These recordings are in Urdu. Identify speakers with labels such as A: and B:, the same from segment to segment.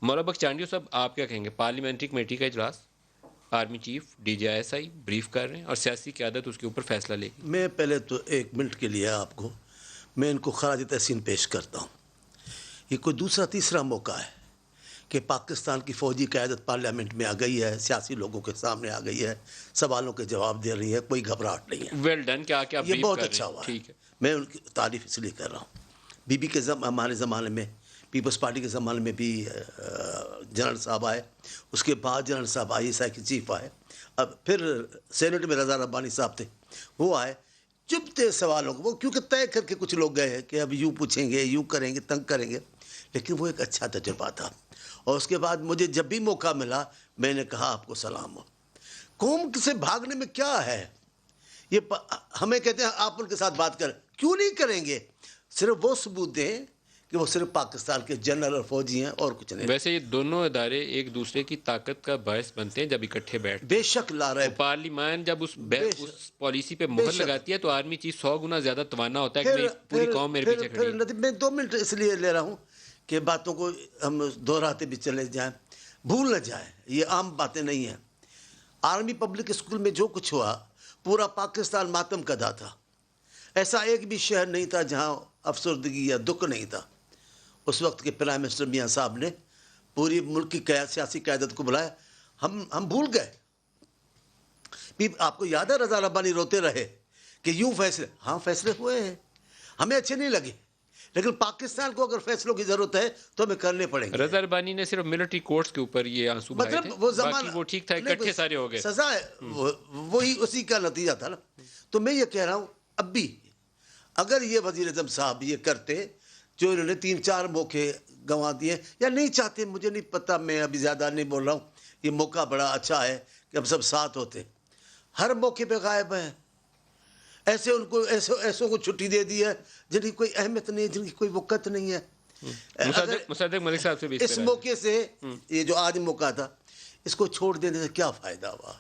A: مولا بخش چانڈیو صاحب، آپ کیا کہیں گے؟ پارلیمنٹری کمیٹی کا اجلاس، آرمی چیف DGI بریف کر رہے ہیں اور سیاسی قیادت اس کے اوپر فیصلہ لے گی.
B: میں پہلے تو 1 منٹ کے لیے آپ کو میں ان کو خراج تحسین پیش کرتا ہوں. یہ کوئی دوسرا تیسرا موقع ہے کہ پاکستان کی فوجی قیادت پارلیمنٹ میں آ گئی ہے، سیاسی لوگوں کے سامنے آ گئی ہے، سوالوں کے جواب دے رہی ہے، کوئی گھبراہٹ نہیں ہے.
A: Well done. کیا آپ
B: یہ
A: بریف
B: بہت
A: کر رہے
B: اچھا
A: ہیں؟
B: ہوا ہے.
A: ٹھیک ہے.
B: میں ان کی تعریف اس لیے کر رہا ہوں. بی کے ہمارے زمانے میں پیپلز پارٹی کے زمانے میں بھی جنرل صاحب آئے، اس کے بعد جنرل صاحب ISI کے چیف آئے، اب پھر سینٹ میں رضا ربانی صاحب تھے، وہ آئے. چپتے سوالوں کو وہ کیونکہ طے کر کے کچھ لوگ گئے ہیں کہ اب یوں پوچھیں گے، یوں کریں گے، تنگ کریں گے، لیکن وہ ایک اچھا تجربہ تھا. اور اس کے بعد مجھے جب بھی موقع ملا میں نے کہا آپ کو سلام ہو. قوم سے بھاگنے میں کیا ہے؟ یہ ہمیں کہتے ہیں آپ ان کے ساتھ بات کریں، کیوں نہیں کریں گے؟ صرف وہ ثبوت دیں کہ وہ صرف پاکستان کے جنرل اور فوجی ہیں اور کچھ نہیں.
A: ویسے یہ دونوں ادارے ایک دوسرے کی طاقت کا باعث بنتے ہیں جب اکٹھے بیٹھتے ہیں.
B: بے شک لا رہے.
A: پارلیمان جب اس پالیسی پہ مہر لگاتی ہے تو آرمی چیف 100 گنا زیادہ توانا ہوتا ہے کہ پوری قوم میرے پیچھے کھڑی ہے.
B: میں 2 منٹ اس لیے لے رہا ہوں کہ باتوں کو ہم دہراتے بھی چلے جائیں، بھول نہ جائیں. یہ عام باتیں نہیں ہیں. آرمی پبلک اسکول میں جو کچھ ہوا پورا پاکستان ماتم کدا تھا. ایسا ایک بھی شہر نہیں تھا جہاں افسردگی یا دکھ نہیں تھا. اس وقت کے پرائم منسٹر میاں صاحب نے پوری ملک کی سیاسی قیادت کو بلایا. ہم بھول گئے. آپ کو یاد ہے رضا ربانی روتے رہے کہ یوں فیصلے، ہاں فیصلے ہوئے ہیں، ہمیں اچھے نہیں لگے، لیکن پاکستان کو اگر فیصلوں کی ضرورت ہے تو ہمیں کرنے پڑیں گے.
A: رضا ربانی نے صرف ملٹری کورٹس کے اوپر یہ آنسو بہائے تھے،
B: مطلب وہ زمانہ
A: وہ ٹھیک تھا، اکٹھے سارے ہو گئے.
B: سزا ہے وہی اسی کا نتیجہ تھا نا. تو میں یہ کہہ رہا ہوں اب بھی اگر یہ وزیر اعظم صاحب یہ کرتے جو انہوں نے 3-4 موقع گنوا دیے، یا نہیں چاہتے، مجھے نہیں پتہ، میں ابھی زیادہ نہیں بول رہا ہوں. یہ موقع بڑا اچھا ہے کہ ہم سب ساتھ ہوتے. ہر موقع پہ غائب ہیں. ایسے ان کو ایسوں کو چھٹی دے دی ہے جن کی کوئی اہمیت نہیں ہے، جن کی کوئی وقت نہیں ہے.
A: مصدق ملک صاحب سے بھی
B: اس موقع سے یہ جو آج موقع تھا اس کو چھوڑ دینے سے کیا فائدہ ہوا؟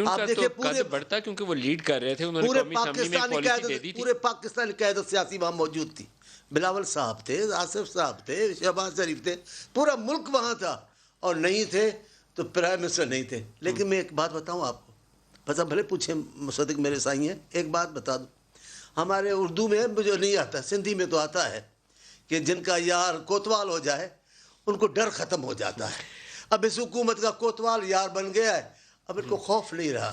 B: آپ دیکھیں
A: پورے بڑھتا کیونکہ وہ لیڈ کر رہے تھے، انہوں نے قومی اسمبلی میں پالیسی دے دی تھی.
B: پورے پاکستانی قیادت سیاسی وہاں موجود تھی. بلاول صاحب تھے، آصف صاحب تھے، شہباز شریف تھے، پورا ملک وہاں تھا. اور نہیں تھے تو پرائم منسٹر نہیں تھے. لیکن میں ایک بات بتاؤں آپ کو، بس بھلے پوچھیں مصدق میرے سائیں ہیں، ایک بات بتا دوں. ہمارے اردو میں مجھے نہیں آتا، سندھی میں تو آتا ہے کہ جن کا یار کوتوال ہو جائے ان کو ڈر ختم ہو جاتا ہے. اب اس حکومت کا کوتوال یار بن گیا ہے، اب ان کو خوف نہیں رہا.